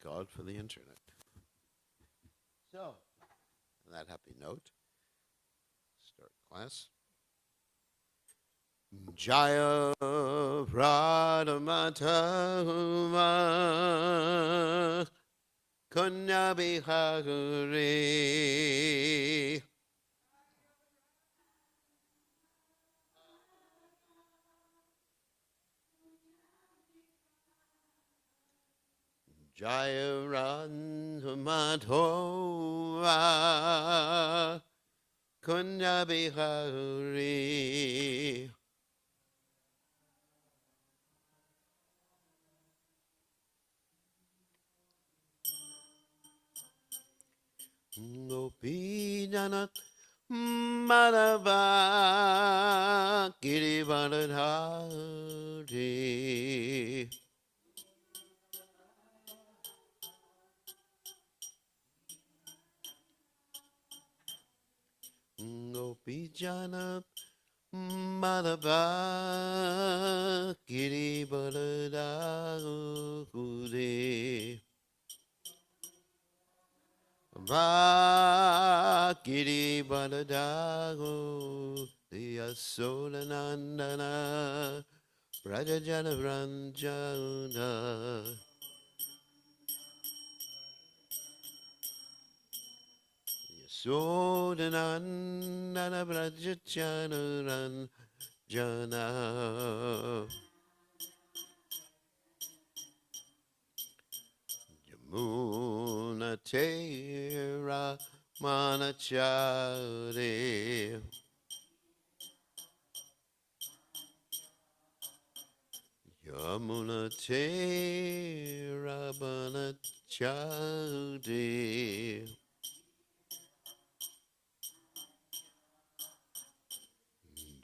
God for the internet. So, on that happy note, start class. Jaya Radhamatama Kunya Bihari Jaya Radhamatama Kunya Bihari Gopi Janak Madhava Girivardhari Gopi Janak Madhava Girivardhari Vakiri Baladago, the Asodanandana, Rajajana Ranjana, Yasodanandana, Rajajana Ranjana, Yamuna Tera Manachari. Yamuna Tera Manachari.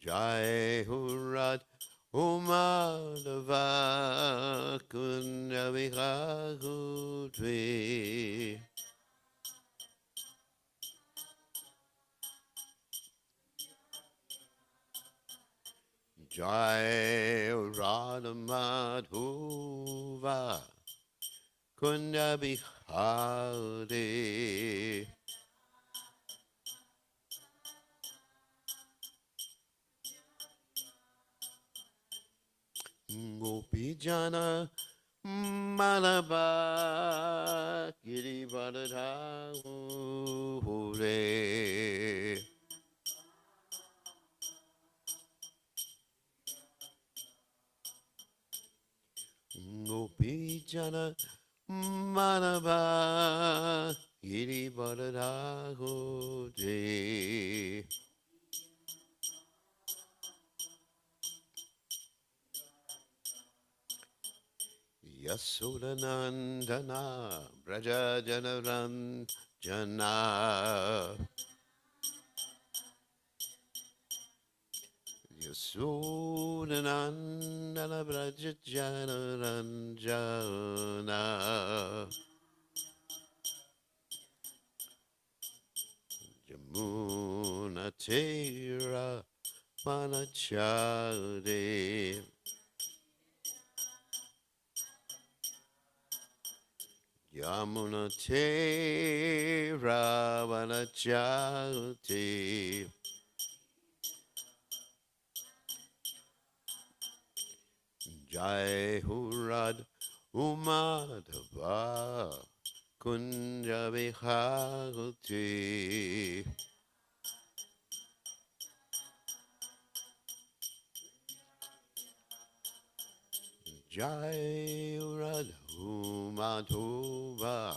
Jai Hurat Umadava Kunjavihagutvi Jai Radhamadhuva Kunjavihari Gopijana Malava Girivardhare Gopijana Malava Girivardhare Yasodanandana Braja Janaranjana Yasodanandana Braja Janaranjana Jamuna Tera Manachari Yamuna Tera Manachari Jai Hurad Umadhava Kunjavihagati Jai Hurad Umadhava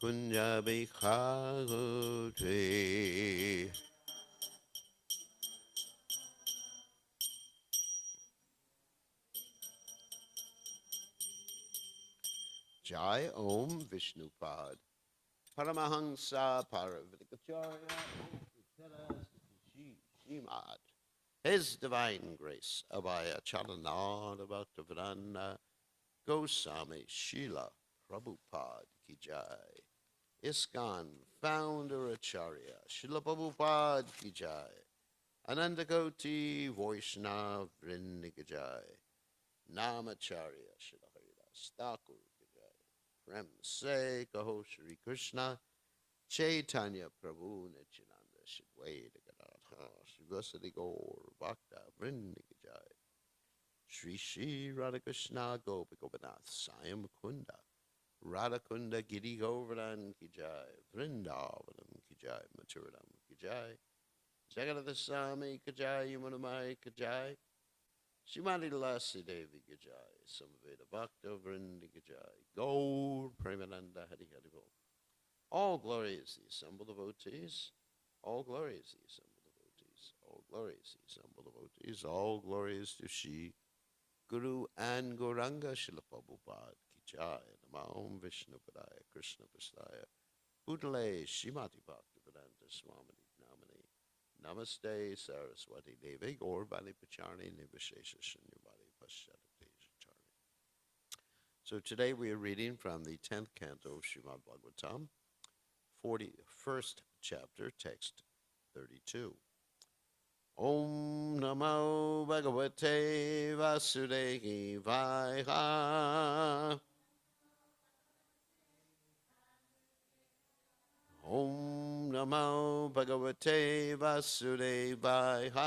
Kunjavihagati Jai Om Vishnupad Paramahansa Paravidikacharya Shimad His Divine Grace Abhaya Chalanada Bhaktavedanta Goswami Srila Prabhupada Ki Jai ISKCON Founder Acharya Srila Prabhupada Ki Jai Anandakoti Vaishnav Vrinda Ki Jai Namacharya Srila Haridas Thakur Ki Jai Prem Se Kaho Shri Krishna Chaitanya Prabhu Nityananda Shidwaita Gadadha Shivasadi Gaur Bhakta Vrindigajai Shri Shri Radhakrishna Gopinath Sayam Kunda Radhakunda Giri Govardhan Kijai Vrindavanam Kijai Maturanam Kijai Jagannath Swami Kijai Yamunamai Kijai Shrimati Lasi Devi Gajai, Samaveda Bhakta Vrindi Gajai, Gaur Premananda Hari Haribol. All glory is the assembled devotees. All glory is the assembled devotees. All glory is the assembled devotees. All glory is to Shri Guru and Gauranga Srila Prabhupada Ki Jai. Namah Vishnu Padaya Krishna Prasthaya Bhutale Shrimati Bhakti Vedanta Swami Namani Namaste Saraswati Devi Gaur Bali Pacharni Nivashesha Shunyavadi Paschati Charni. So today we are reading from the 10th canto of Srimad Bhagavatam, 41st chapter, text 32. Om Namo Bhagavate Vasudevaya. Om Namo Bhagavate Vasudevaya.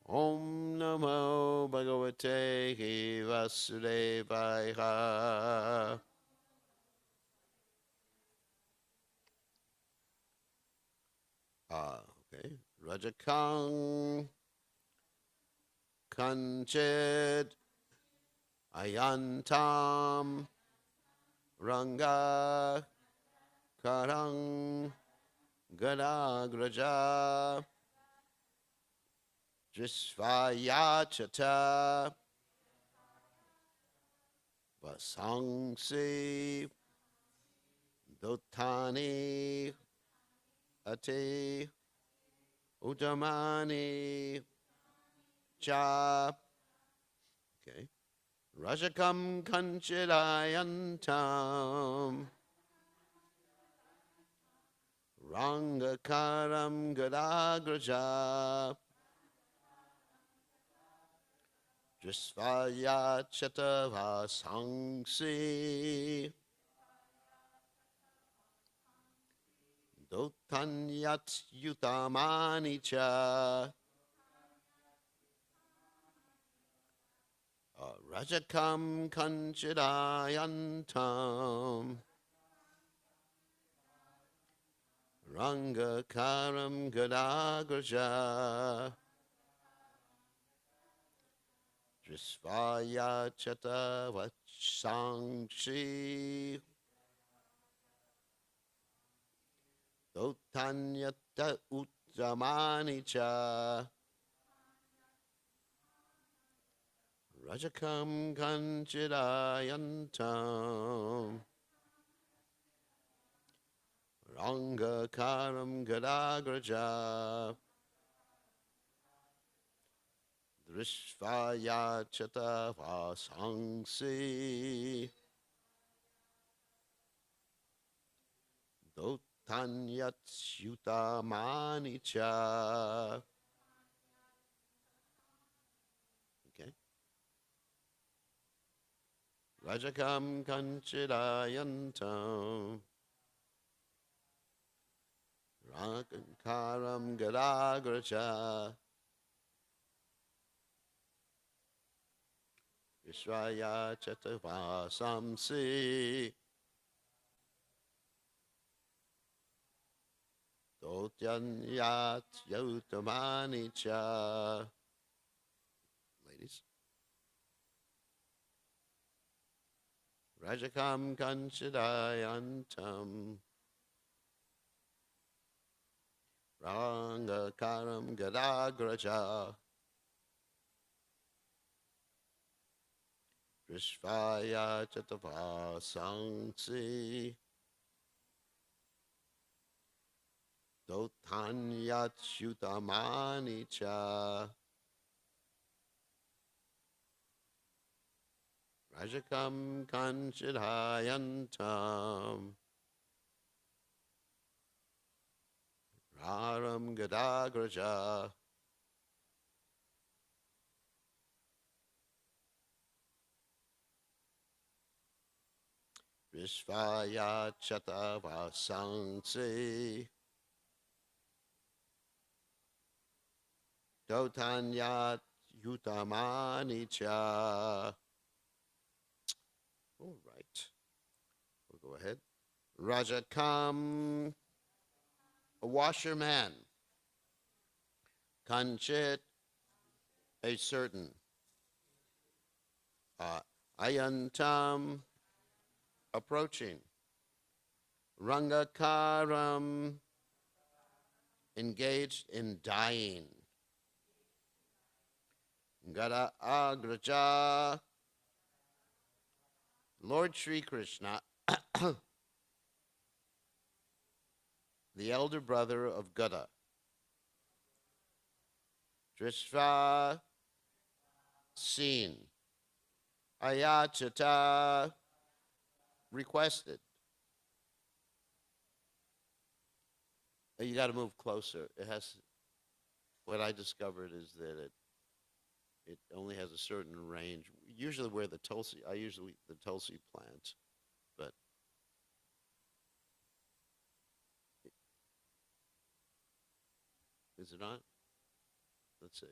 Om Namo Bhagavate Vasudevaya. Okay. Rajakang Kanchit Ayantam Ranga Karang Gadagraja Jisvayachata Vasangsi Dotani Ate Uttamani Cha. Okay. Rajakam Kanchidayantam Rangakaram Gadagraja Jisvayachata Vasangsi Dotanyat Yutamani Cha. Rajakam Kanchidayantam Rangakaram Gadagraja Jisvayachata Vatsangshi Dotanyata Uttamani Cha. Rajakam Kanchidayantam Rangakaram Gadagraja Drishvayachata Vasangsi Dotanyat Yutamani Cha. Okay. Rajakam Kanchidayantam Rangakaram Gadagraja Vishvayachata Vasamsi Dotyanyat Yutamani Cha. Ladies. Rajakam Kanchidayantam Rangakaram Gadagraja Vishvayachata Vasangsi Dotanyat Yutamani Cha. Rajakam Kanchidayantam Raram Gadagraja Vishvaya Chatavasansi Dotanyat Yutamani Cha. All right. We'll go ahead. Rajakam, a washerman. Kanchit, a certain. Ayantam, approaching. Rangakaram, engaged in dying. Gada Agraja, Lord Sri Krishna, the elder brother of Gada. Drishva, seen. Ayachata, requested. You got to move closer. It has. What I discovered is that it only has a certain range. Usually, where the tulsi, the tulsi plant, but is it on? Let's see.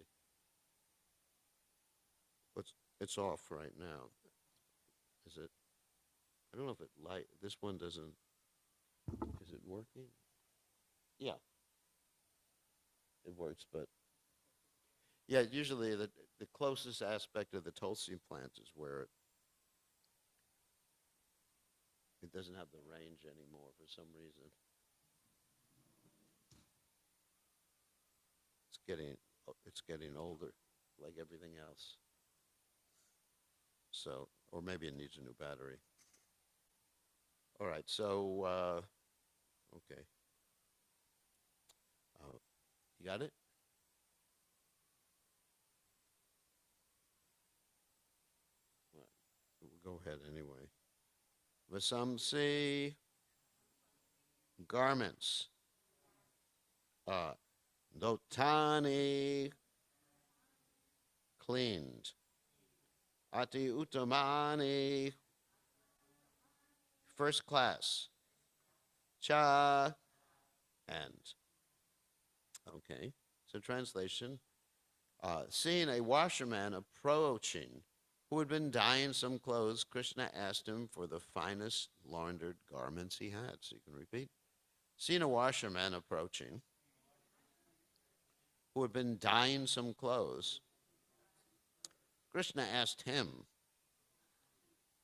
It's off right now. Is it? I don't know if it light. This one doesn't. Is it working? Yeah, it works, but yeah, usually the closest aspect of the tulsi plant is where it doesn't have the range anymore for some reason. It's getting older, like everything else. So, or maybe it needs a new battery. All right, so okay, you got it. All right. We'll go ahead anyway. Vasamsi, garments. Dotani, cleaned. Ati Uttamani, first class. Cha, and. Okay, so translation. Seeing a washerman approaching who had been dyeing some clothes, Krishna asked him for the finest laundered garments he had. So you can repeat. Seeing a washerman approaching who had been dyeing some clothes, Krishna asked him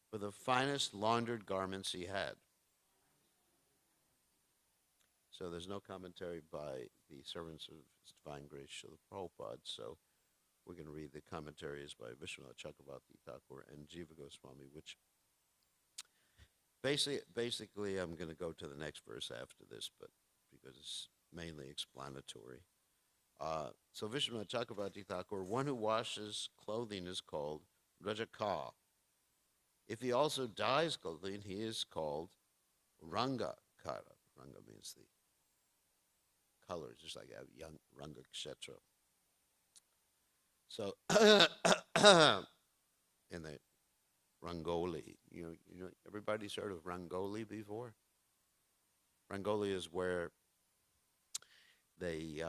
for the finest laundered garments he had. So there's no commentary by the servants of His Divine Grace Srila Prabhupada, so we're going to read the commentaries by Vishwanath Chakravarti Thakur and Jiva Goswami, which basically I'm going to go to the next verse after this, but because it's mainly explanatory. So Vishwanath Chakravarti Thakur, one who washes clothing is called Rajaka. If he also dyes clothing, he is called Ranga Kara. Ranga means the colors, just like a young Ranga Kshetra. So in the Rangoli, you know, everybody's heard of Rangoli before? Rangoli is where they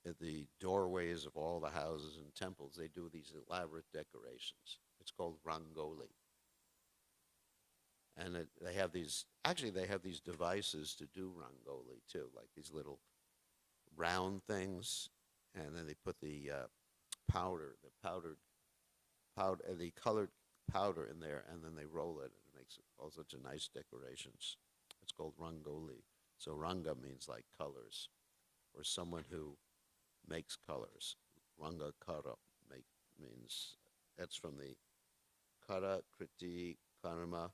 at the doorways of all the houses and temples, they do these elaborate decorations. It's called Rangoli. And they have these devices to do Rangoli too, like these little round things, and then they put the colored powder in there, and then they roll it, and it makes all sorts of nice decorations. It's called Rangoli. So Ranga means like colors, or someone who makes colors. Ranga Kara means, that's from the Kara Kriti Karma,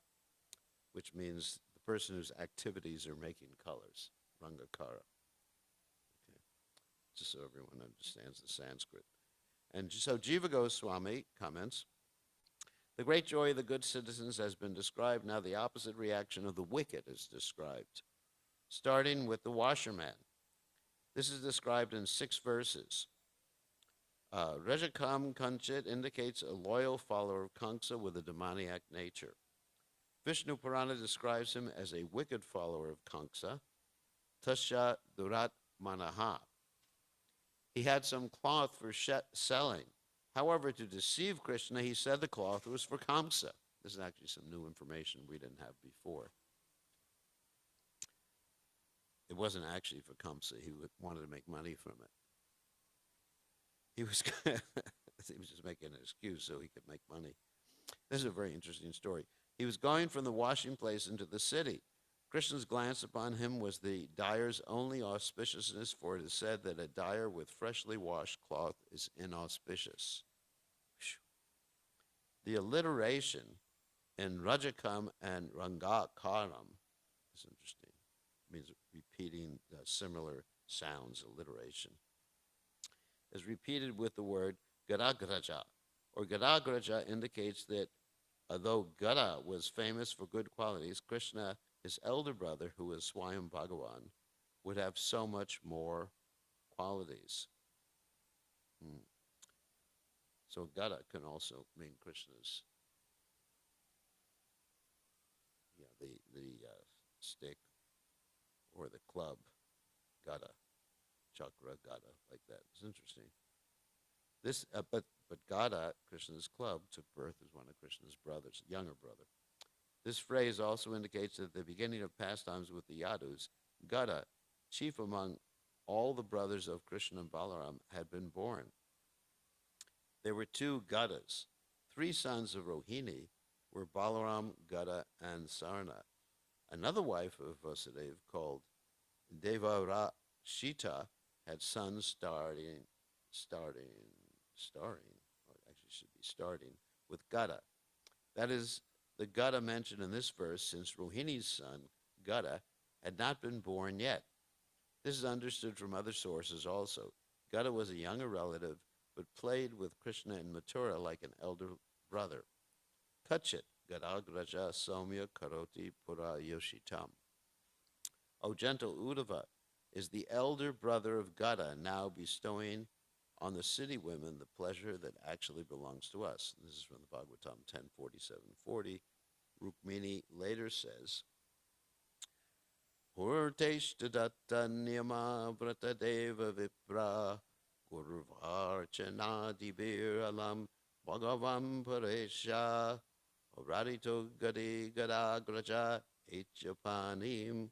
which means the person whose activities are making colors. Ranga Kara. Okay. Just so everyone understands the Sanskrit. And so Jiva Goswami comments, the great joy of the good citizens has been described. Now the opposite reaction of the wicked is described, starting with the washerman. This is described in 6 verses. Rajakam Kanchit indicates a loyal follower of Kamsa with a demoniac nature. Vishnu Purana describes him as a wicked follower of Kamsa, Tasya Durat Manaha. He had some cloth for selling. However, to deceive Krishna, he said the cloth was for Kamsa. This is actually some new information we didn't have before. It wasn't actually for Kamsa. He wanted to make money from it. He was just making an excuse so he could make money. This is a very interesting story. He was going from the washing place into the city. Krishna's glance upon him was the dyer's only auspiciousness, for it is said that a dyer with freshly washed cloth is inauspicious. The alliteration in Rajakam and Rangakaram is interesting. It means repeating similar sounds, alliteration. Is repeated with the word Gadagraja, or Gadagraja indicates that although Gada was famous for good qualities, Krishna, his elder brother, who was Swayam Bhagavan, would have so much more qualities. So Gada can also mean Krishna's, the stick or the club, Gada, chakra, Gada, like that. It's interesting. This, but Gada, Krishna's club, took birth as one of Krishna's brothers, younger brother. This phrase also indicates that at the beginning of pastimes with the Yadus, Gada, chief among all the brothers of Krishna and Balaram, had been born. There were two Gadas. Three sons of Rohini were Balaram, Gada, and Sarna. Another wife of Vasudeva, called Devarashita, had sons starting, with Gada. That is the Gada mentioned in this verse, since Rohini's son, Gada, had not been born yet. This is understood from other sources also. Gada was a younger relative, but played with Krishna in Mathura like an elder brother. Kachit, Gadagraja Somya Karoti Pura Yoshitam. O gentle Uddhava is the elder brother of Gada, now bestowing on the city women the pleasure that actually belongs to us. This is from the Bhagavatam 10:47-40. Rukmini later says, Purteshtadatta niyama vrata deva vipra kurvarchana dibir alam bhagavam paresha Radito gadi gadagraja echapanim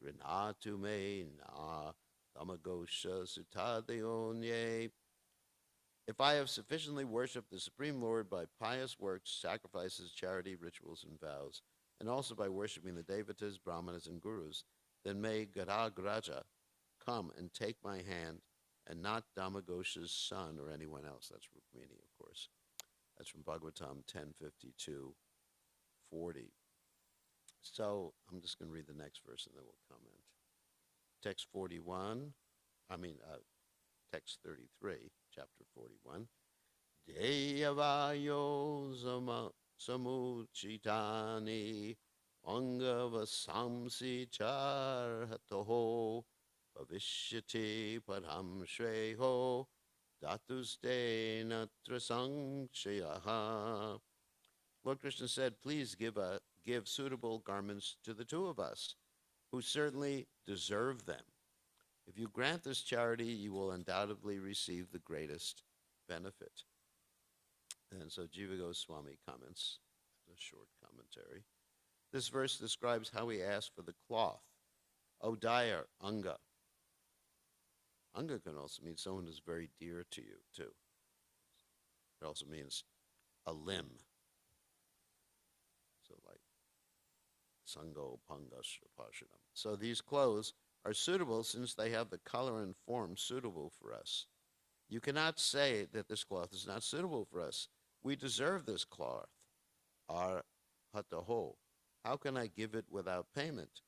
Rinatu me na tamagosha sutadayonye. If I have sufficiently worshipped the Supreme Lord by pious works, sacrifices, charity, rituals, and vows, and also by worshipping the Devatas, Brahmanas, and Gurus, then may Gadagraja come and take my hand, and not Damagosha's son or anyone else. That's Rukmini, of course. That's from Bhagavatam 10:52-40. So I'm just going to read the next verse and then we'll comment. Text 33, chapter 41. Deyavayo samuchitani angavasamsi charhatoho bhavishyati param shreho datuste natra sangshayaha. Lord Krishna said, please give suitable garments to the two of us, who certainly deserve them. If you grant this charity, you will undoubtedly receive the greatest benefit. And so Jiva Goswami comments, a short commentary. This verse describes how we ask for the cloth. O dyer, Anga. Anga can also mean someone who's very dear to you, too. It also means a limb. So like Sango Pangas Pashanam. So these clothes are suitable since they have the color and form suitable for us. You cannot say that this cloth is not suitable for us. We deserve this cloth. Our hataho. How can I give it without payment?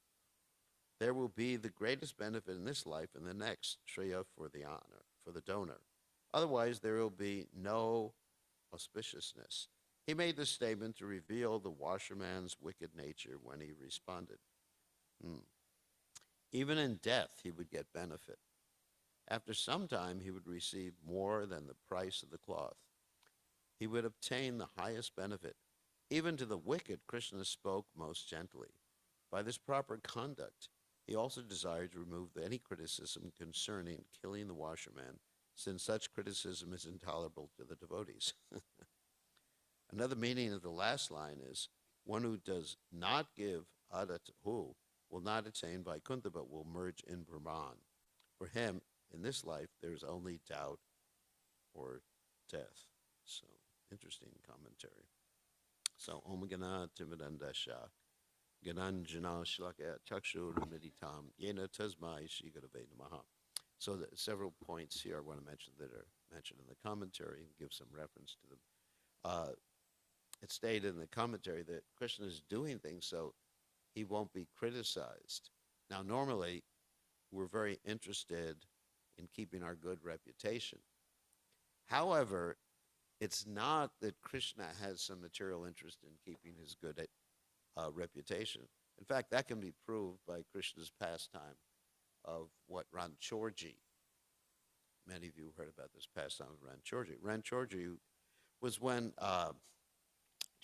There will be the greatest benefit in this life and the next, Shreya, for the honor, for the donor. Otherwise, there will be no auspiciousness. He made this statement to reveal the washerman's wicked nature when he responded. Even in death, he would get benefit. After some time, he would receive more than the price of the cloth. He would obtain the highest benefit. Even to the wicked, Krishna spoke most gently. By this proper conduct, he also desired to remove any criticism concerning killing the washerman, since such criticism is intolerable to the devotees. Another meaning of the last line is one who does not give adat hu will not attain Vaikuntha but will merge in Brahman. For him, in this life, there is only doubt or death. So, interesting commentary. So, Om Gana Timidandasha, Gananjana Shlaka Chakshur Meditam, Yena Tasmai Shigurave Namaha. So, several points here I want to mention that are mentioned in the commentary and give some reference to them. It's stated in the commentary that Krishna is doing things so he won't be criticized. Now, normally, we're very interested in keeping our good reputation. However, it's not that Krishna has some material interest in keeping his good reputation. In fact, that can be proved by Krishna's pastime of what Ranchorji. Many of you heard about this pastime of Ranchorji. Ranchorji was when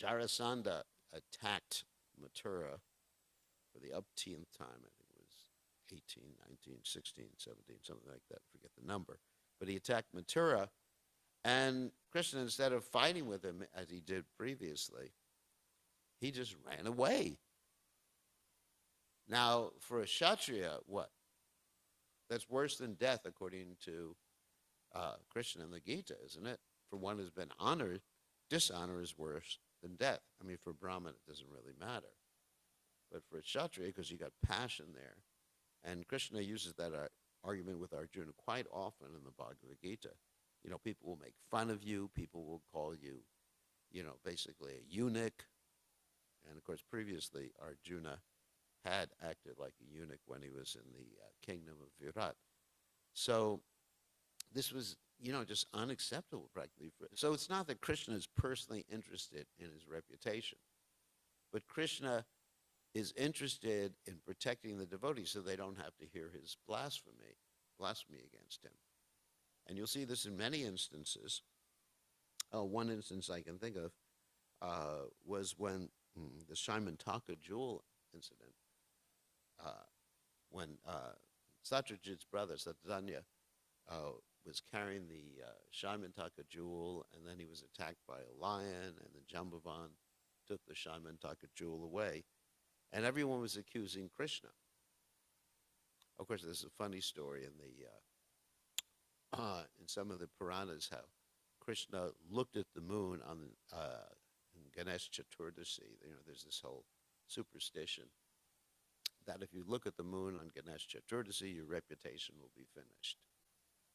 Jarasandha attacked Mathura for the upteenth time. I think it was 18, 19, 16, 17, something like that. I forget the number. But he attacked Mathura, and Krishna, instead of fighting with him as he did previously, he just ran away. Now, for a Kshatriya, what? That's worse than death, according to Krishna in the Gita, isn't it? For one who's been honored, dishonor is worse than death. I mean, for Brahman, it doesn't really matter. But for a Kshatriya, because you got passion there, and Krishna uses that argument with Arjuna quite often in the Bhagavad Gita. You know, people will make fun of you. People will call you, basically a eunuch. And, of course, previously, Arjuna had acted like a eunuch when he was in the kingdom of Virat. So this was, just unacceptable practically. So it's not that Krishna is personally interested in his reputation, but Krishna is interested in protecting the devotees so they don't have to hear his blasphemy against him. And you'll see this in many instances. One instance I can think of was when the Shaimantaka jewel incident, when Satyajit's brother, Satyanya, was carrying the Shaimantaka jewel, and then he was attacked by a lion, and the Jambavan took the Shaimantaka jewel away, and everyone was accusing Krishna. Of course, there's a funny story in some of the Puranas how Krishna looked at the moon on in Ganesh Chaturdasi. There's this whole superstition that if you look at the moon on Ganesh Chaturdasi, your reputation will be finished.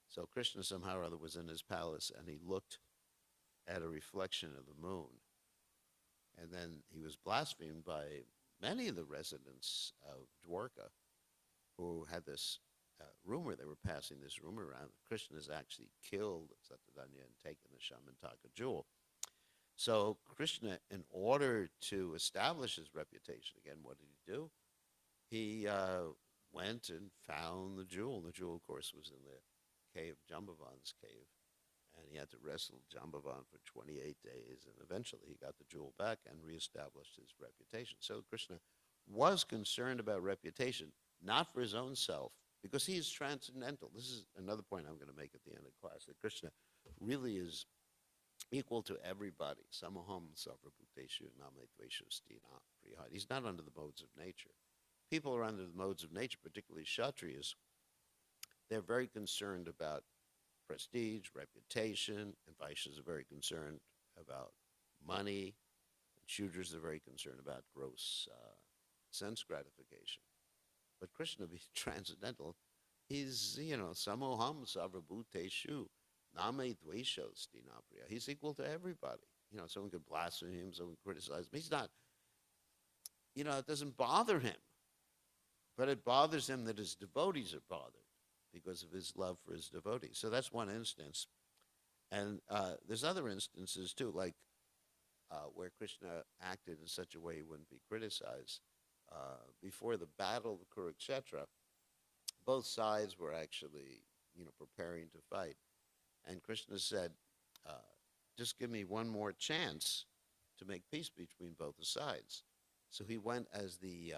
So Krishna somehow or other was in his palace, and he looked at a reflection of the moon. And then he was blasphemed by many of the residents of Dwarka who had this rumor. They were passing this rumor around that Krishna has actually killed Satyadanya and taken the Shaimantaka jewel. So Krishna, in order to establish his reputation again, what did he do? He went and found the jewel. The jewel, of course, was in the cave, Jambavan's cave, and he had to wrestle Jambavan for 28 days, and eventually he got the jewel back and reestablished his reputation. So Krishna was concerned about reputation, not for his own self, because he is transcendental. This is another point I'm going to make at the end of class, that Krishna really is equal to everybody. Samoham sarvabhuteshu name tveshu stina prihad. He's not under the modes of nature. People are under the modes of nature, particularly Kshatriyas. They're very concerned about prestige, reputation, and Vaishyas are very concerned about money. And Shudras are very concerned about gross sense gratification. But Krishna, being transcendental, he's, samoham sarvabhuteshu name dvesho stinapriya. He's equal to everybody. Someone could blaspheme him, someone could criticize him. He's not, it doesn't bother him. But it bothers him that his devotees are bothered because of his love for his devotees. So that's one instance. And there's other instances, too, like where Krishna acted in such a way he wouldn't be criticized. Before the battle of Kurukshetra, both sides were actually, preparing to fight. And Krishna said, just give me one more chance, to make peace between both the sides. So he went as the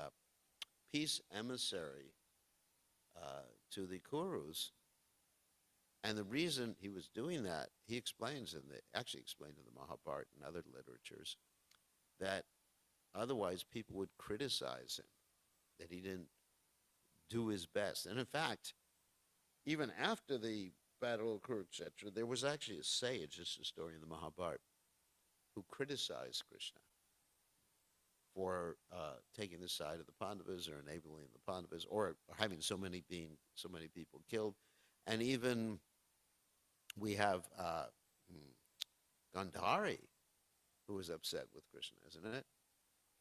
peace emissary to the Kurus. And the reason he was doing that, he explains actually explained in the Mahabharata and other literatures, that otherwise people would criticize him, that he didn't do his best. And in fact, even after the Battle of Kurukshetra, there was actually a sage, this is a story in the Mahabharata, who criticized Krishna for taking the side of the Pandavas or enabling the Pandavas or having so many people killed. And even we have Gandhari, who was upset with Krishna, isn't it?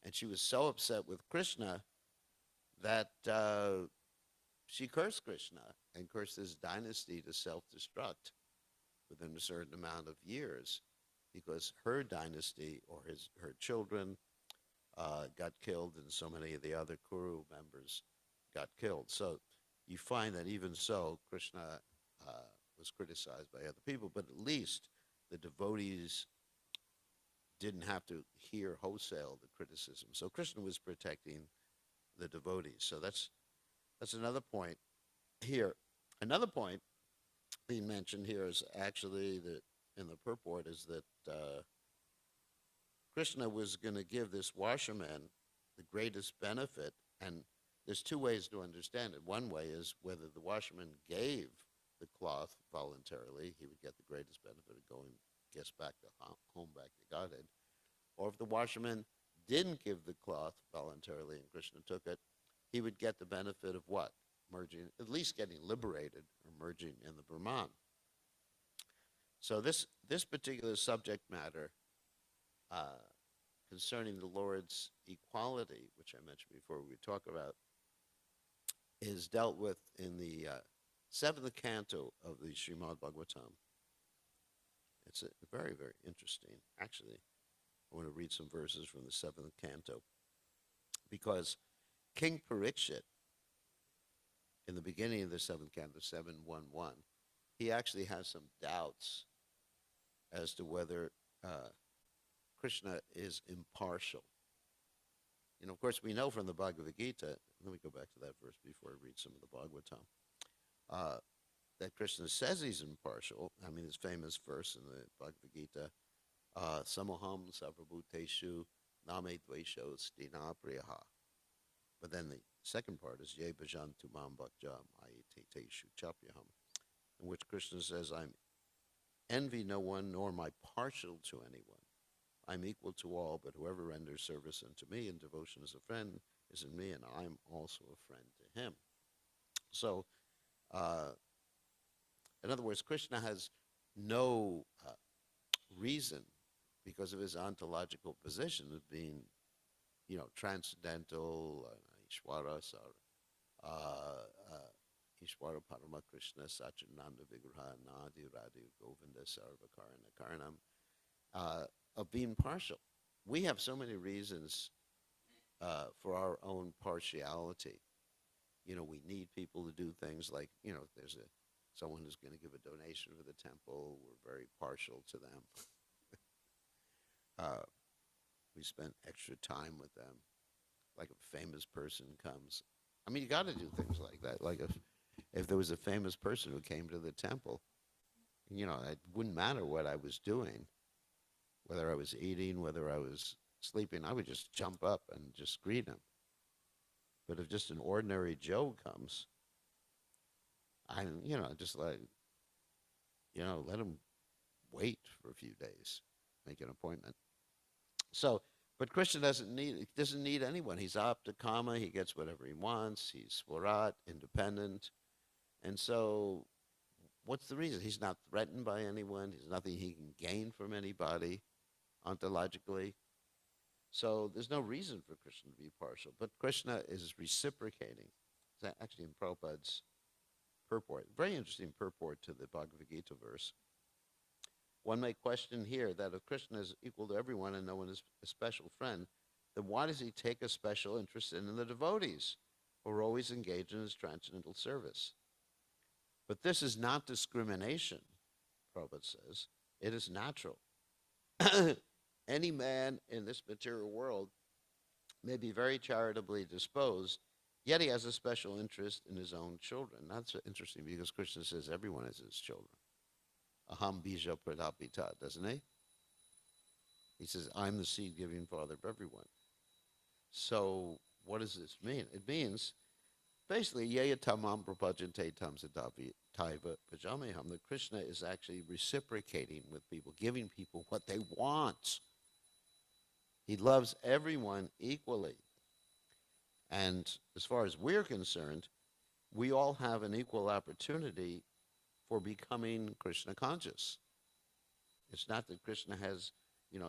And she was so upset with Krishna that she cursed Krishna and cursed his dynasty to self-destruct within a certain amount of years, because her dynasty or her children got killed, and so many of the other Kuru members got killed. So you find that even so, Krishna was criticized by other people, but at least the devotees didn't have to hear wholesale the criticism. So Krishna was protecting the devotees. So that's another point here. Another point being mentioned here is actually that in the purport is that Krishna was going to give this washerman the greatest benefit, and there's two ways to understand it. One way is whether the washerman gave the cloth voluntarily, he would get the greatest benefit of going, guess, back to home, back to Godhead. Or if the washerman didn't give the cloth voluntarily and Krishna took it, he would get the benefit of what? Merging, at least getting liberated or merging in the Brahman. So this particular subject matter concerning the Lord's equality, which I mentioned before we talk about, is dealt with in the 7th canto of the Srimad Bhagavatam. It's very, very interesting. Actually, I want to read some verses from the 7th canto, because King Parikshit, in the beginning of the 7th canto, 7.1.1, he actually has some doubts as to whether Krishna is impartial. And of course, we know from the Bhagavad Gita, let me go back to that verse before I read some of the Bhagavatam, that Krishna says he's impartial. I mean, this famous verse in the Bhagavad Gita, Samoham sarvabhuteshu name dvesho stina priyaha. But then the second part is Ye bhajantu mam bhakja mayate chapyaham, in which Krishna says, I envy no one, nor am I partial to anyone. I'm equal to all, but whoever renders service unto me in devotion as a friend is in me, and I'm also a friend to him. So, in other words, Krishna has no reason, because of his ontological position of being, transcendental, Ishwara, Ishwara Parama Krishna Sachinanda Vigraha Nadi Radi Govinda Sarvakarana Karanam, of being partial. We have so many reasons for our own partiality. We need people to do things like, if there's someone who's going to give a donation for the temple, we're very partial to them. We spend extra time with them. Like a famous person comes. I mean, you got to do things like that. Like if there was a famous person who came to the temple, it wouldn't matter what I was doing, whether I was eating, whether I was sleeping, I would just jump up and just greet him. But if just an ordinary Joe comes, just let him wait for a few days, make an appointment. So, but Krishna doesn't need anyone. He's aptakama, he gets whatever he wants, he's swarat, independent. And so, what's the reason? He's not threatened by anyone, there's nothing he can gain from anybody, ontologically. So there's no reason for Krishna to be partial. But Krishna is reciprocating. It's actually in Prabhupada's purport. Very interesting purport to the Bhagavad Gita verse. One may question here that if Krishna is equal to everyone and no one is a special friend, then why does he take a special interest in the devotees who are always engaged in his transcendental service? But this is not discrimination, Prabhupada says. It is natural. Any man in this material world may be very charitably disposed, yet he has a special interest in his own children. That's interesting because Krishna says everyone is his children. Aham bija pradapita, doesn't he? He says, I'm the seed-giving father of everyone. So what does this mean? It means basically, yeya tamam prapajante tam siddhavi taiva pajameham, that Krishna is actually reciprocating with people, giving people what they want. He loves everyone equally. And as far as we're concerned, we all have an equal opportunity for becoming Krishna conscious. It's not that Krishna has,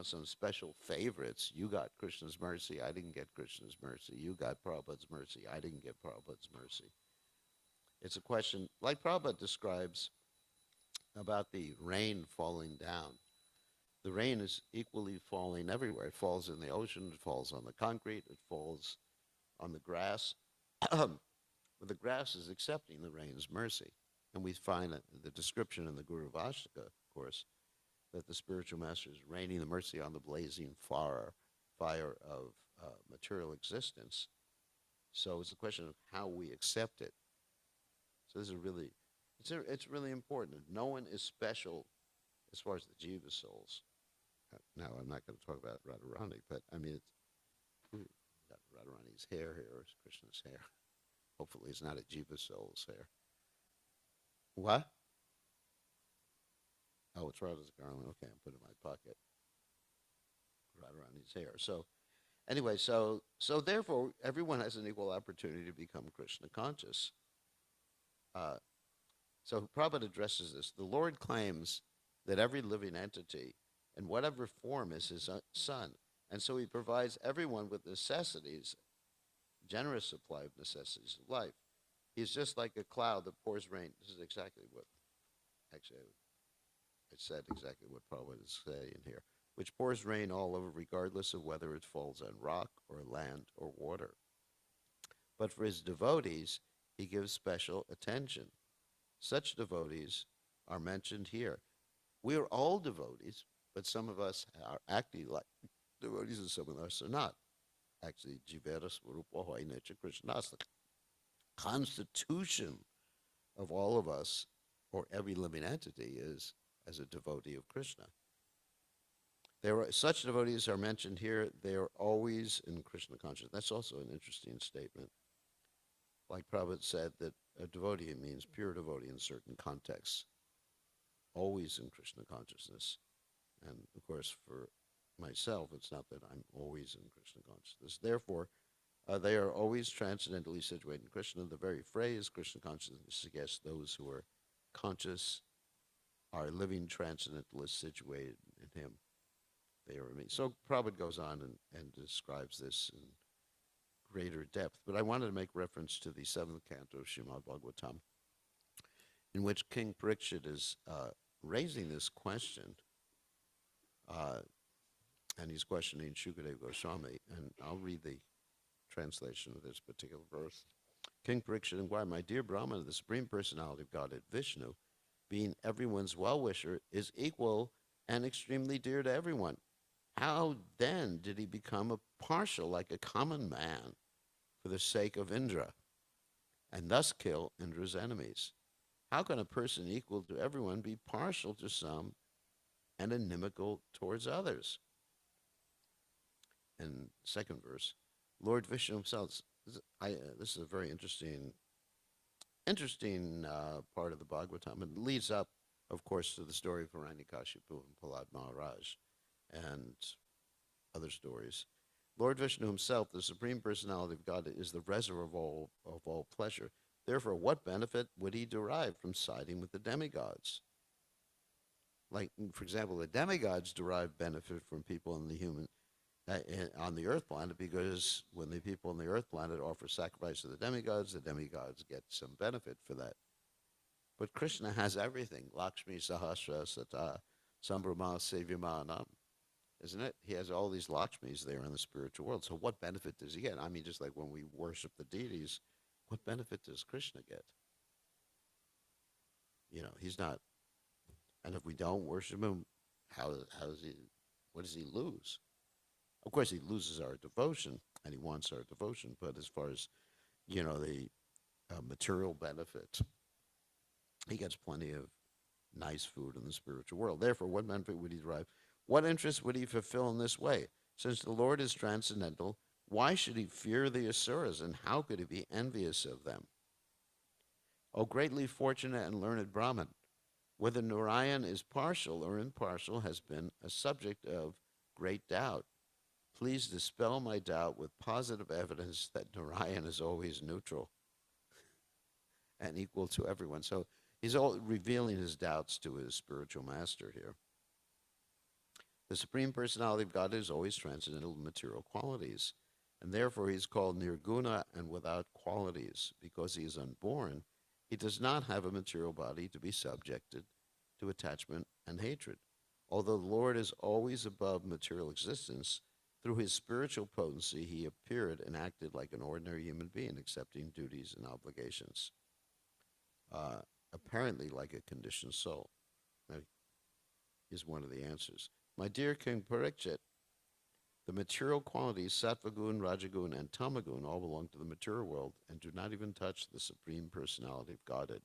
some special favorites. You got Krishna's mercy, I didn't get Krishna's mercy. You got Prabhupada's mercy, I didn't get Prabhupada's mercy. It's a question, like Prabhupada describes about the rain falling down. The rain is equally falling everywhere. It falls in the ocean, it falls on the concrete, it falls on the grass. But the grass is accepting the rain's mercy. And we find the description in the Guru Vashtaka, of course, that the spiritual master is raining the mercy on the blazing fire of material existence. So it's a question of how we accept it. So this is really, it's really important. No one is special as far as the Jiva souls. Now, I'm not going to talk about Radharani, but I mean, got Radharani's hair here, or Krishna's hair. Hopefully it's not a Jiva soul's hair. What? Oh, it's Radha's garland. Okay, I'm putting it in my pocket. Radharani's hair. So, anyway, so therefore, everyone has an equal opportunity to become Krishna conscious. So Prabhupada addresses this. The Lord claims that every living entity, in whatever form, is his son. And so he provides everyone with necessities, generous supply of necessities of life. He's just like a cloud that pours rain. This is exactly what, actually, I said exactly what Prabhupada is saying here, which pours rain all over regardless of whether it falls on rock or land or water. But for his devotees, he gives special attention. Such devotees are mentioned here. We are all devotees, but some of us are acting like devotees and some of us are not. Actually, Jivera Swarupa Hoy Nature Krishnas, the constitution of all of us, or every living entity, is as a devotee of Krishna. Such devotees are mentioned here. They are always in Krishna consciousness. That's also an interesting statement. Like Prabhupada said, that a devotee means pure devotee in certain contexts, always in Krishna consciousness. And of course, for myself, it's not that I'm always in Krishna consciousness. Therefore, they are always transcendently situated in Krishna. The very phrase Krishna consciousness suggests those who are conscious are living transcendentalists situated in him. They are me. So Prabhupada goes on and describes this in greater depth. But I wanted to make reference to the 7th canto of Srimad Bhagavatam, in which King Parikshit is raising this question, and he's questioning Shukadeva Goswami. And I'll read the translation of this particular verse. King Parikshit inquired, my dear Brahmana, the Supreme Personality of Godhead, Vishnu, being everyone's well-wisher, is equal and extremely dear to everyone. How then did he become a partial like a common man for the sake of Indra, and thus kill Indra's enemies? How can a person equal to everyone be partial to some and inimical towards others? And second verse, Lord Vishnu himself, this is a very interesting part of the Bhagavatam. It leads up, of course, to the story of Hiranyakashipu and Prahlad Maharaj and other stories. Lord Vishnu himself, the Supreme Personality of God, is the reservoir of all pleasure. Therefore, what benefit would he derive from siding with the demigods? Like, for example, the demigods derive benefit from people in the on the earth planet, because when the people on the earth planet offer sacrifice to the demigods get some benefit for that. But Krishna has everything. Lakshmi Sahasra Sata Sambrahma Sevyamanam. Isn't it? He has all these Lakshmis there in the spiritual world. So what benefit does he get? I mean, just like when we worship the deities, what benefit does Krishna get? He's not. And if we don't worship him, how does he? What does he lose? Of course, he loses our devotion, and he wants our devotion. But as far as the material benefit, he gets plenty of nice food in the spiritual world. Therefore, what benefit would he derive? What interest would he fulfill in this way? Since the Lord is transcendental, why should he fear the Asuras, and how could he be envious of them? O greatly fortunate and learned Brahman, whether Narayan is partial or impartial has been a subject of great doubt. Please dispel my doubt with positive evidence that Narayan is always neutral and equal to everyone. So he's all revealing his doubts to his spiritual master here. The Supreme Personality of God is always transcendental in material qualities, and therefore he is called nirguna and without qualities. Because he is unborn, he does not have a material body to be subjected to attachment and hatred. Although the Lord is always above material existence, through his spiritual potency, he appeared and acted like an ordinary human being, accepting duties and obligations, apparently like a conditioned soul. Now, here's one of the answers. My dear King Parikshit, the material qualities, Sattvagun, Rajagun, and Tamagun, all belong to the material world and do not even touch the Supreme Personality of Godhead.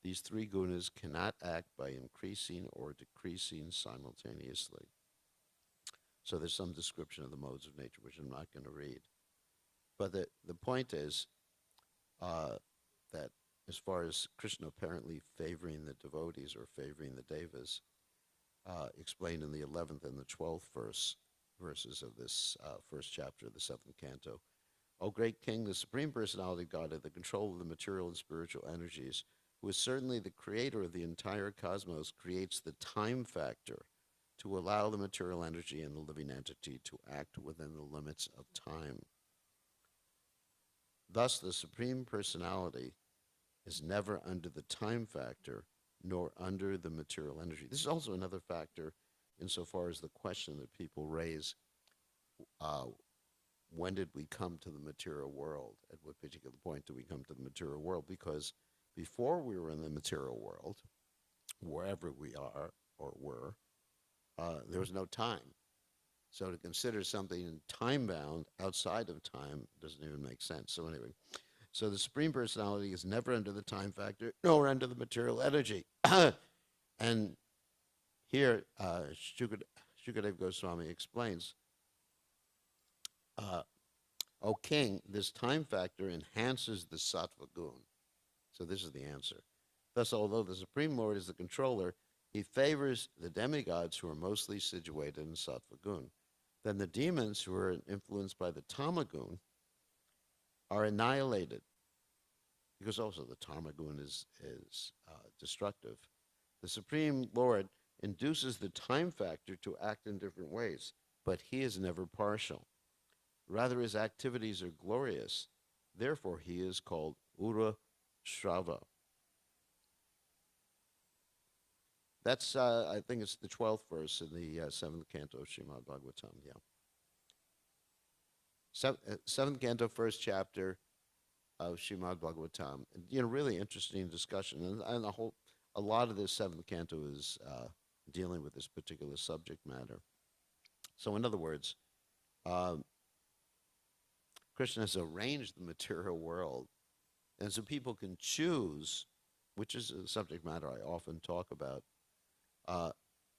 These three gunas cannot act by increasing or decreasing simultaneously. So there's some description of the modes of nature, which I'm not going to read. But the point is that as far as Krishna apparently favoring the devotees or favoring the devas, explained in the 11th and the 12th verses of this first chapter of the 7th canto. O great king, the Supreme Personality of God, at the control of the material and spiritual energies, who is certainly the creator of the entire cosmos, creates the time factor to allow the material energy and the living entity to act within the limits of time. Thus, the Supreme Personality is never under the time factor nor under the material energy. This is also another factor insofar as the question that people raise, when did we come to the material world? At what particular point do we come to the material world? Because before we were in the material world, wherever we are or were, there was no time. So to consider something time-bound outside of time doesn't even make sense. So anyway, so the Supreme Personality is never under the time factor, nor under the material energy. And here, Shukadev Goswami explains, O king, this time factor enhances the sattva gun. So this is the answer. Thus, although the Supreme Lord is the controller, he favors the demigods who are mostly situated in sattva gun. Then the demons who are influenced by the tamagun are annihilated, because also the tamagun is destructive. The Supreme Lord induces the time factor to act in different ways, but he is never partial. Rather, his activities are glorious. Therefore, he is called Ura Shrava. That's, I think it's the 12th verse in the 7th canto of Srimad Bhagavatam, yeah. 7th canto, first chapter of Srimad Bhagavatam. Really interesting discussion. And a lot of this 7th canto is dealing with this particular subject matter. So in other words, Krishna has arranged the material world, and so people can choose, which is a subject matter I often talk about.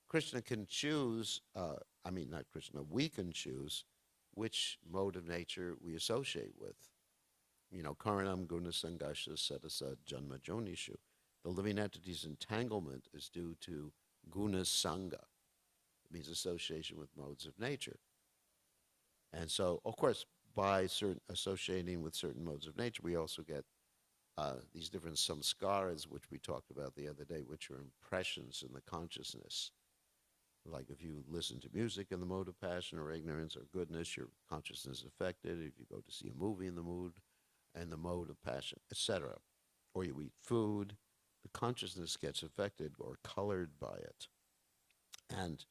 Krishna can choose, not Krishna, we can choose which mode of nature we associate with. Karanam guna sangasha sadasa janma jonishu. The living entity's entanglement is due to guna sangha. It means association with modes of nature. And so, of course, by associating with certain modes of nature, we also get these different samskaras, which we talked about the other day, which are impressions in the consciousness. Like if you listen to music in the mode of passion or ignorance or goodness, your consciousness is affected. If you go to see a movie in the mood and the mode of passion, etc., or you eat food, the consciousness gets affected or colored by it. And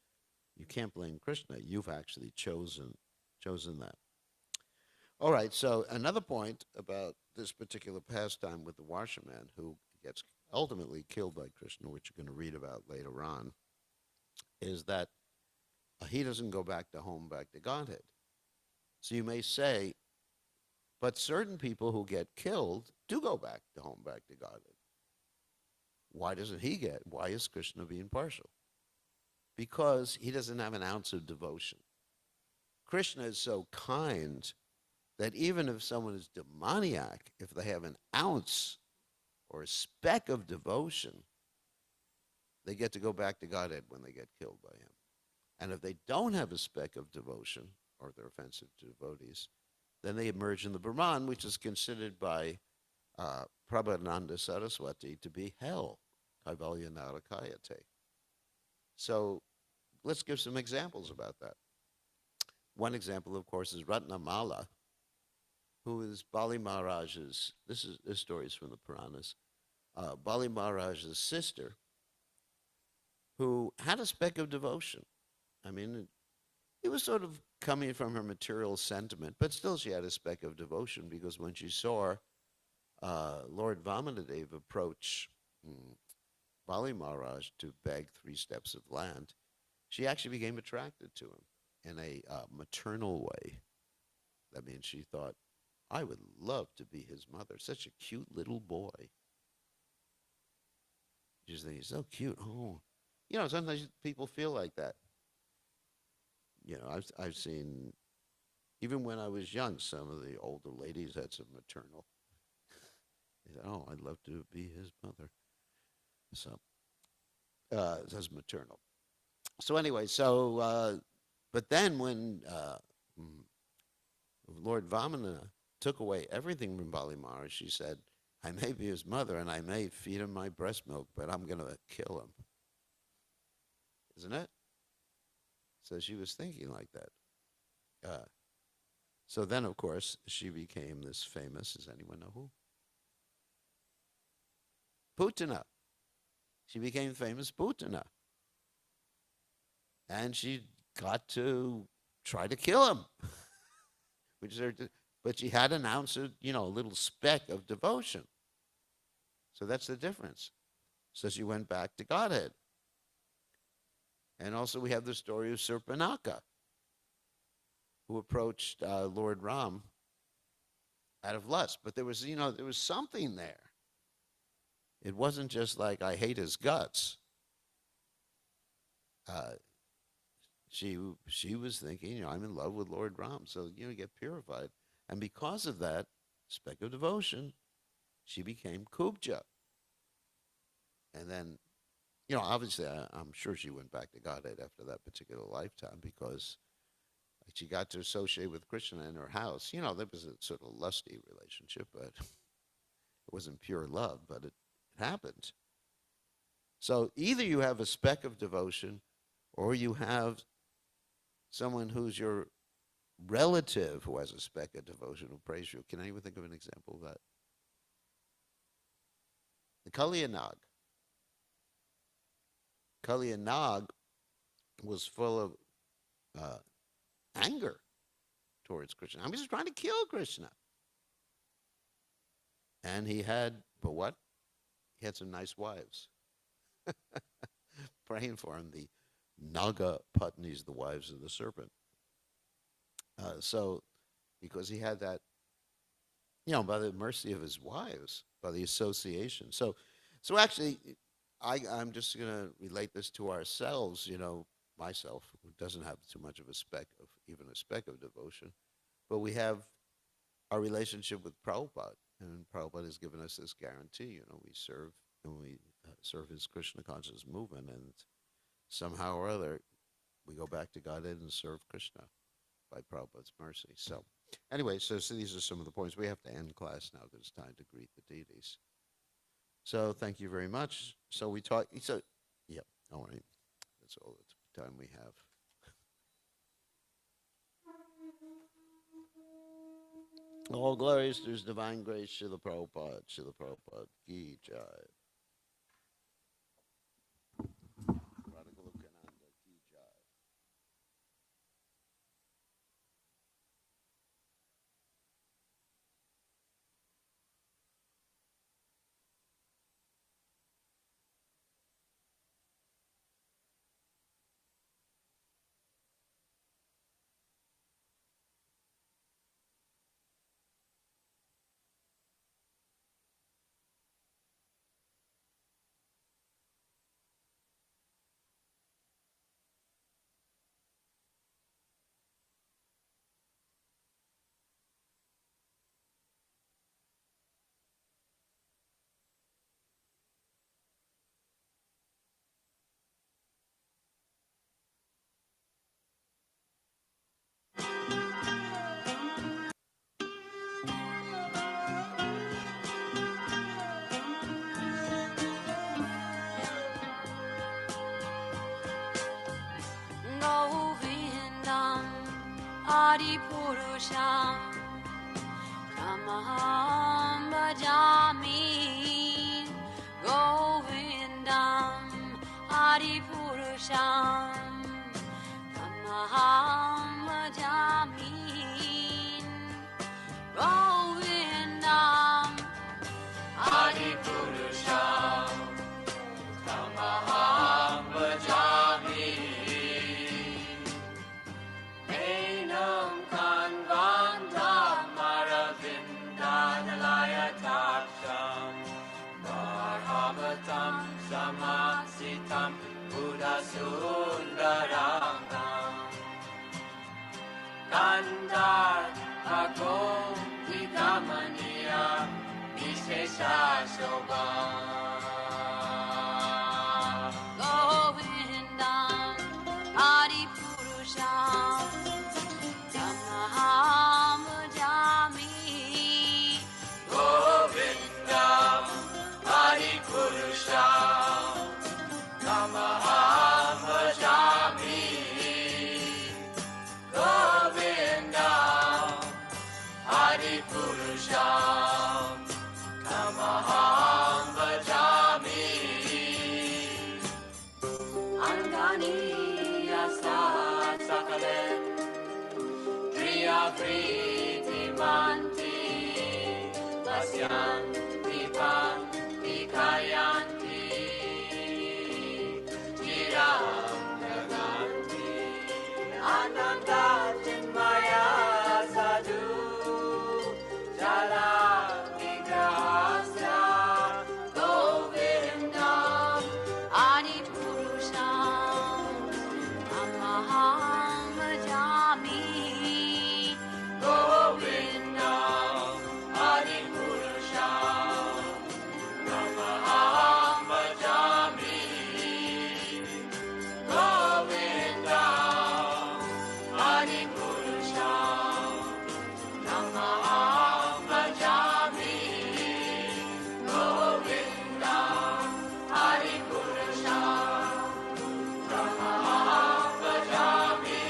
you can't blame Krishna. You've actually chosen that. All right, so another point about this particular pastime with the washerman who gets ultimately killed by Krishna, which you're going to read about later on, is that he doesn't go back to home, back to Godhead. So you may say, but certain people who get killed do go back to home, back to Godhead. Why doesn't he get? Why is Krishna being partial? Because he doesn't have an ounce of devotion. Krishna is so kind that even if someone is demoniac, if they have an ounce or a speck of devotion, they get to go back to Godhead when they get killed by him. And if they don't have a speck of devotion, or they're offensive to devotees, then they emerge in the Brahman, which is considered by Prabhupada Saraswati to be hell, Kaivalya Narakayate. So let's give some examples about that. One example, of course, is Ratnamala, who is Bali Maharaj's, this story is from the Puranas, Bali Maharaj's sister, who had a speck of devotion. I mean, it was sort of coming from her material sentiment, but still she had a speck of devotion, because when she saw Lord Vamanadeva approach Bali Maharaj to beg 3 steps of land, she actually became attracted to him in a maternal way. That means she thought, I would love to be his mother. Such a cute little boy. You just think, he's so cute. Oh, sometimes people feel like that. I've seen, even when I was young, some of the older ladies had some maternal. They said, oh, I'd love to be his mother. So, that's maternal. So anyway, but then when Lord Vamana took away everything from Bali Maharaj, she said, I may be his mother and I may feed him my breast milk, but I'm going to kill him. Isn't it? So she was thinking like that. So then, of course, she became this famous, does anyone know who? Putana. She became famous Putana. And she got to try to kill him. But she had an ounce of, a little speck of devotion. So that's the difference. So she went back to Godhead. And also we have the story of Surpanaka, who approached Lord Ram out of lust. But there was something there. It wasn't just like, I hate his guts. She was thinking, I'm in love with Lord Ram, so get purified. And because of that speck of devotion, she became Kubja. And then, obviously, I'm sure she went back to Godhead after that particular lifetime, because she got to associate with Krishna in her house. There was a sort of lusty relationship, but it wasn't pure love, but it happened. So either you have a speck of devotion, or you have someone who's your relative who has a speck of devotion who prays you. Can anyone think of an example of that? The Kalyanag. Kalyanag was full of anger towards Krishna. He was trying to kill Krishna. And but what? He had some nice wives praying for him, the Naga Patnis, the wives of the serpent. So, because he had that, by the mercy of his wives, by the association. So actually, I'm just going to relate this to ourselves, myself, who doesn't have too much of even a speck of devotion. But we have our relationship with Prabhupada. And Prabhupada has given us this guarantee, we serve, and we serve his Krishna conscious movement. And somehow or other, we go back to Godhead and serve Krishna by Prabhupada's mercy. So anyway, so these are some of the points. We have to end class now because it's time to greet the deities. So thank you very much. So we talk. So yeah, all right. That's all the time we have. All glories to His divine grace, Srila Prabhupada, Srila Prabhupada Ki Jai. Purusham Tamaham Bhajami Govindam Adi Purusham Tamaham Bhajami Govindam Adi Purusham Tamaham Bhajami Enam Kanvandam Maravindanalaya Taksham Marhamatam Samasitam Buddha Sundarangam Kandar Agom Vikamaniya Vishesha Shobham Govindam Adi Purusham Tamaham Bhajami Govindam Adi Purusham Tamaham Bhajami Govindam Adi Purusham Tamaham Bhajami Angani Asa Sakalem Priya Priti Manti Lasyan Vipan Vikayanti Chiram Naganti Ananda Chinmaya Sadhu Jala Vigrahasya Govindam Adi Purusham Tamaham Bhajami Govindam Adi Purusham Tamaham Bhajami Govindam Adi Purusham Tamaham Bhajami Govindam Adi Purusham Tamaham Bhajami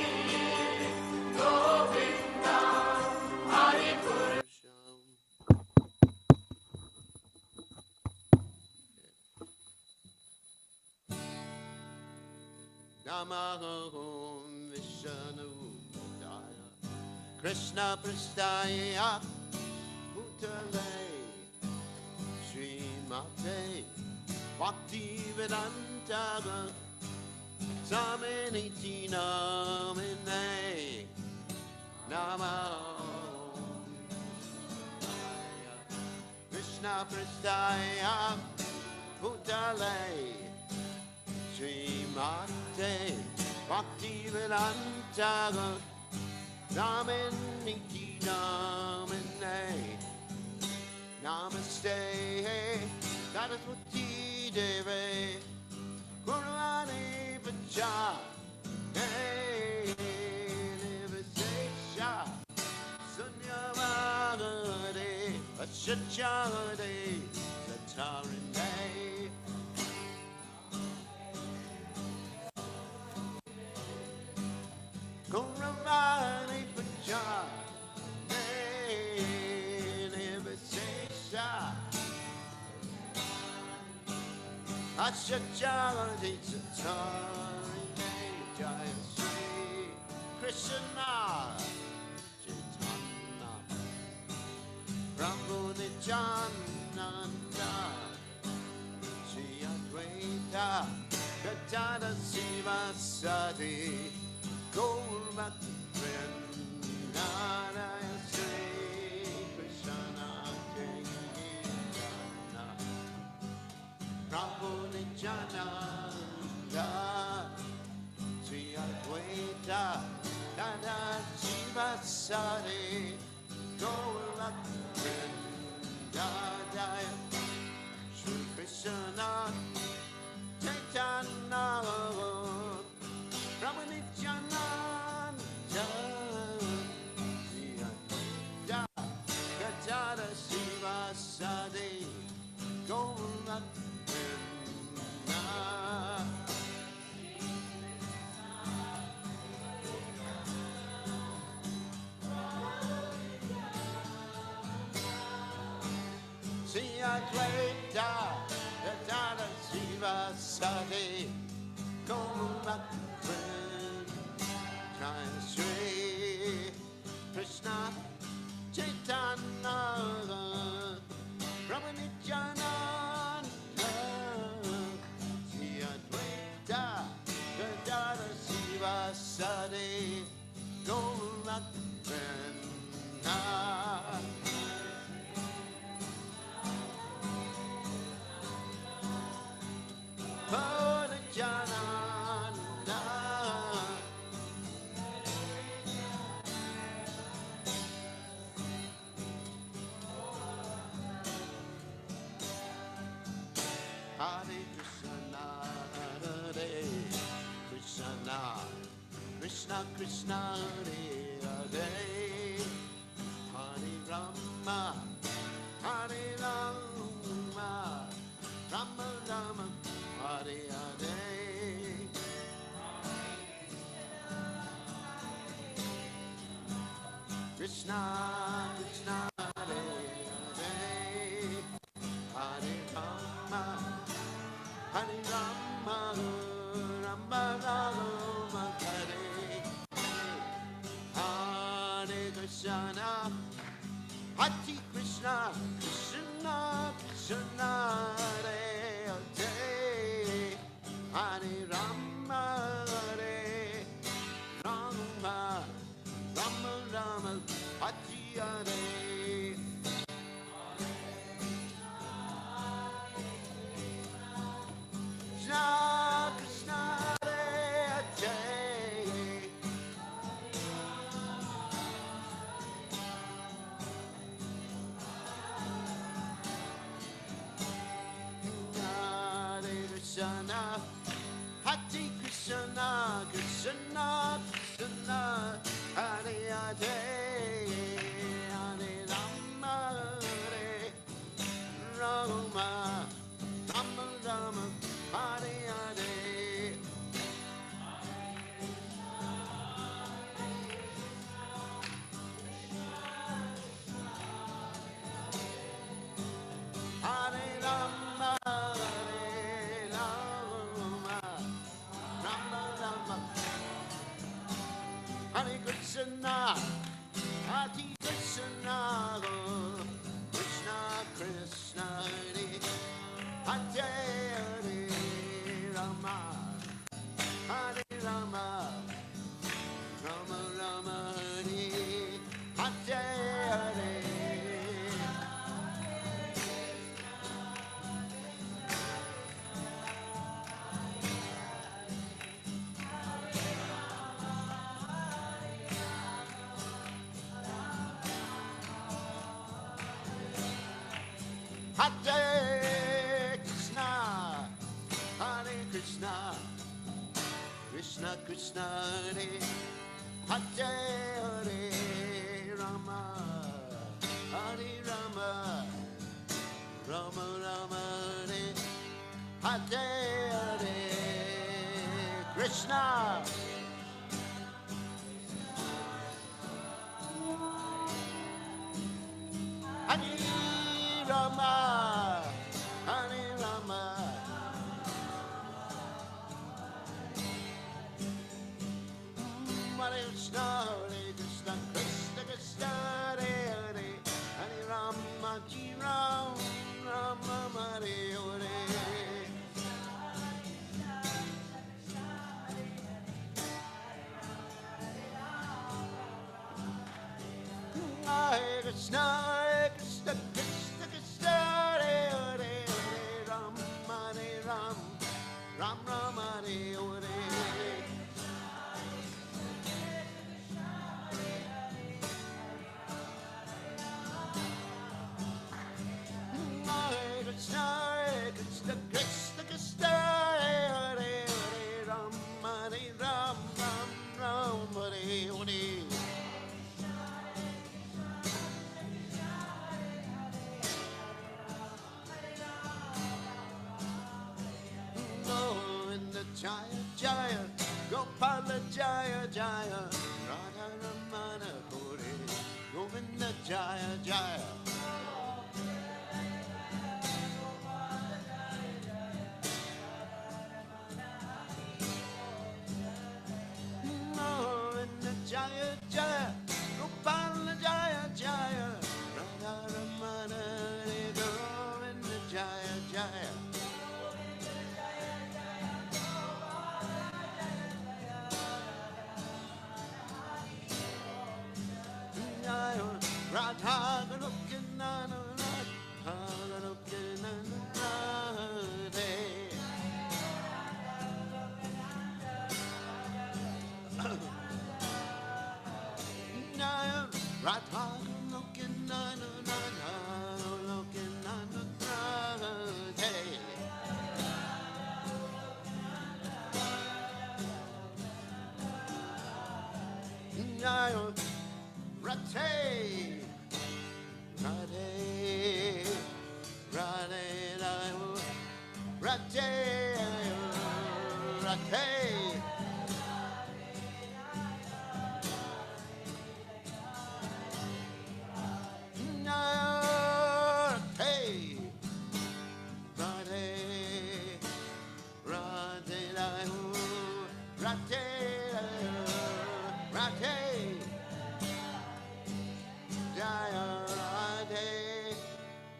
Govindam Adi Purusham Namaham Vishnu Daya Krishna Prastaya Bhutale Srimate Bhakti Vedanta Samaniti Namine Namaham Krishna Prastaya Bhutale Srimate Bhakti Vedanta Namaniti Namine Namaste Saraswati Deve Guruvani Vacha Nivasesha Sunyamagade Ashachagade Satarinde Guruvani Vacha Nivasesha Ashachagade Satarinde Jaya Shri Krishna Chaitanya Prabhu Nityananda Shri Advaita Gadada Siva Sati Gaurmati Vrindana Shri Krishna Chaitanya Prabhu Nityananda Shri Advaita Gadada Siva Sati Gaurmati Vrindana Shri Krishna Chaitanya Prabhu Nityananda Gajara Shiva Sadi Gaurmatra Sri Advaita Gadada Shiva Sade Gaura Jai Sri Krishna Chaitanya Prabhu Nityananda Sri Advaita Gadada Shiva Sade Gaura Hare Krishna, Hare Krishna, Krishna Krishna, Hare Hare, Hare Rama, Hare Rama, Rama Rama, Hare Hare. Krishna Krishna, Hare Hare, Hare Rama, Hare Rama, Rama Rama, Hare Hare Krishna, Hare Krishna, Krishna Krishna, Hare Hare, Hare Rama, Hare Rama, Rama Rama, Hare Hare. Krishna Krishna, Hare Hare, Hare Krishna, Hare Krishna, Krishna Krishna, Hare Hare, Hare Rama, Hare Rama, Rama Rama, Hare Hare. Hare Rama, Hare Rama, Rama Rama, Hare Krishna, Hare Krishna, Krishna Krishna, Hare Hare, Rama, Hare Rama, Rama Rama, Hare Hare. Hare Krishna, Hare Krishna, Krishna Krishna, Hare Hare, Rama, Hare Rama, Rama Rama, Hare Hare, Krishna. Hare Rama, Hare Rama, Hare Krishna, Hare Krishna, Krishna Krishna, Hare Hare, Hare Rama, Rama Rama, Hare Hare. Hare Krishna, Hare Krishna, Krishna Krishna, Hare Hare, Hare Rama, Ram Rama, Hare Hare. Hare Krishna, Hare Krishna, Krishna Krishna, Hare Hare, Hare Rama, Ram Hare Hare. Jaya Jaya Gopala Jaya Jaya Radha Ramana Kore Govinda Jaya Jaya Rate, Rade, Rade, Rate, Rate.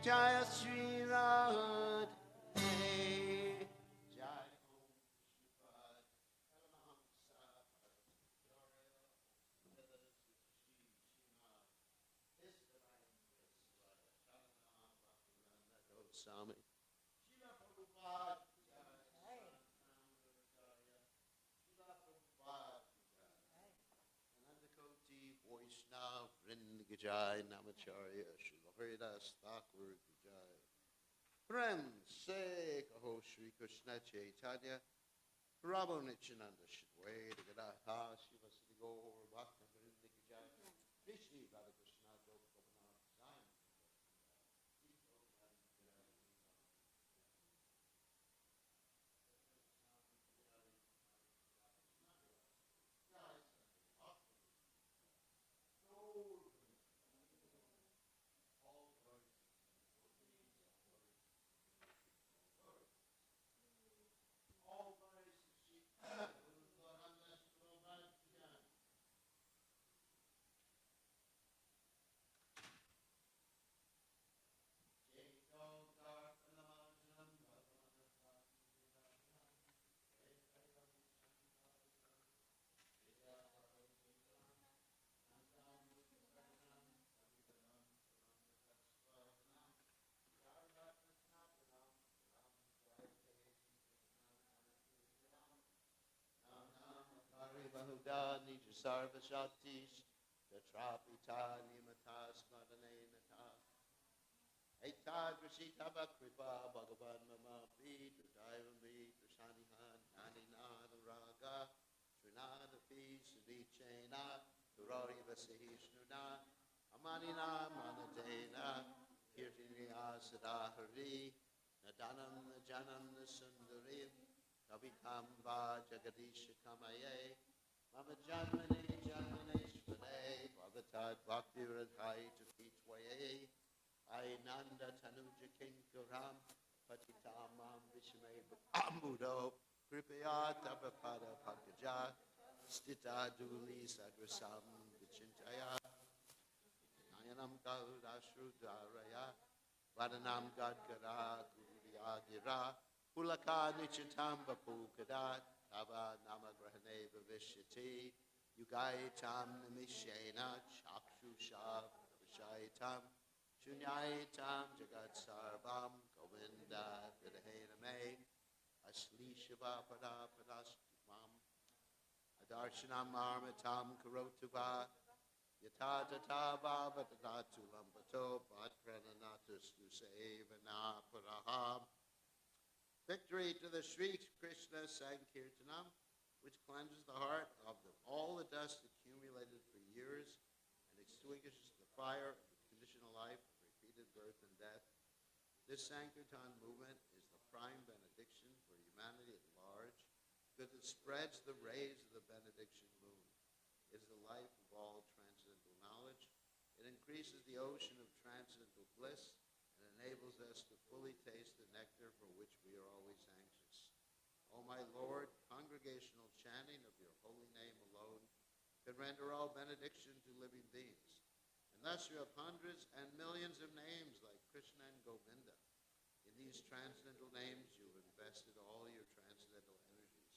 Jaya Sri Radhe, Jai Goswami. Anandakoti Vaishnav Vrindigajai Namacharya Srila Haridas Thakur Gajai. Friends, say Kaho Shri Krishna Chaitanya Prabhu Nityananda Shadwaita Gadata Shiva Siddhi Gaur Bhakta Vrindigajai Krishna Radha Krishna Gopinath Zion. Bahuda Nija Sarva Shaktish Tatrapita Nimata Smadanena Etad Rashita Bakripa Bhagavan Mama Pita Daivami Prashanihan Naninada Raga Trinada Pi Sudichena Turari Vasihishnuna Amanina Manadena Kirtiniya Sadahari Nadanam Najanam Nasundarim Kavikamba Jagadisha Kamaye Mama Janmani Janmaneshvare Bhagatad Bhakti Radhai Tukitwaye Ainanda Tanuja Kinkaram Patitamam Vishme Ambudo Kripaya Tapapada Pankaja Stita Duli Sagrasam Vichintaya Nayanam Kaludashrudaraya Vadanam Gadgara Gurudyagira Pulaka Nichitam Vapukada Tava Namagrahane Vavishiti Yugaitam Namishena Chakshusha Vishaitam Shunyaitam Jagat Sarvam Govinda Vidahaname Ashli Shiva Pada Padashtam Adarshanam Armatam Karotuva Yatata Vavatatu Lambato Bhatprananatus Lusevana Paraham. Victory to the Sri Krishna Sankirtanam, which cleanses the heart of all the dust accumulated for years and extinguishes the fire of the conditional life of repeated birth and death. This Sankirtan movement is the prime benediction for humanity at large, because it spreads the rays of the benediction moon. It is the life of all transcendental knowledge. It increases the ocean of transcendental bliss and enables us to fully taste the nectar for which we are always anxious. O my Lord, congregational chanting of your holy name alone can render all benediction to living beings. And thus you have hundreds and millions of names like Krishna and Govinda. In these transcendental names you have invested all your transcendental energies.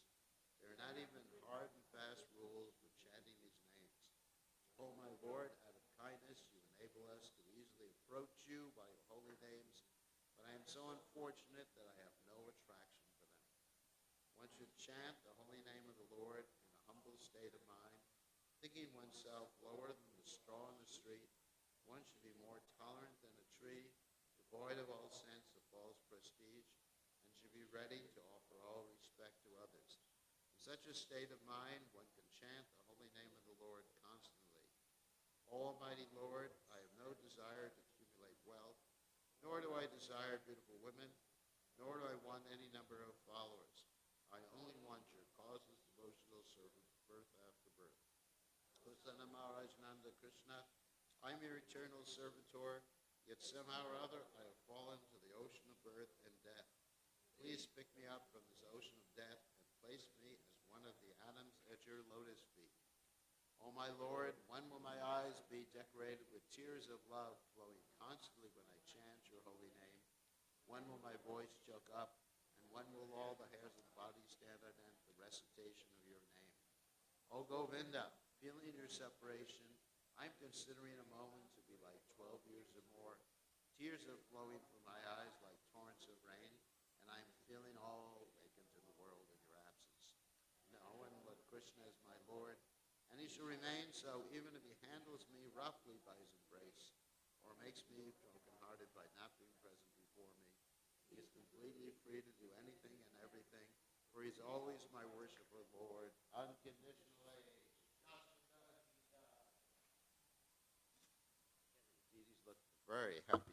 There are not even hard and fast rules for chanting these names. O my Lord, out of kindness you enable us to easily approach you so unfortunate that I have no attraction for them. One should chant the holy name of the Lord in a humble state of mind, thinking oneself lower than the straw in the street. One should be more tolerant than a tree, devoid of all sense of false prestige, and should be ready to offer all respect to others. In such a state of mind, one can chant the holy name of the Lord constantly. Almighty Lord, I have no desire to accumulate wealth, nor do I desire beautiful women, nor do I want any number of followers. I only want your causeless devotional servant, birth after birth. Hosanna Maharajnanda Krishna, I am your eternal servitor, yet somehow or other I have fallen to the ocean of birth and death. Please pick me up from this ocean of death and place me as one of the atoms at your lotus feet. O my Lord, when will my eyes be decorated with tears of love flowing constantly when I chant your holy name? When will my voice choke up, and when will all the hairs of the body stand on end for the recitation of your name? O Govinda, feeling your separation, I'm considering a moment to be like 12 years or more. Tears are flowing from my eyes like torrents of rain, and I'm feeling all vacant in the world in your absence. Knowing that Krishna is my Lord, and he shall remain so even if he handles me roughly by his embrace, or makes me broken-hearted by not being present before me. He is completely free to do anything and everything, for he is always my worshiper, Lord, unconditionally. Deities look very happy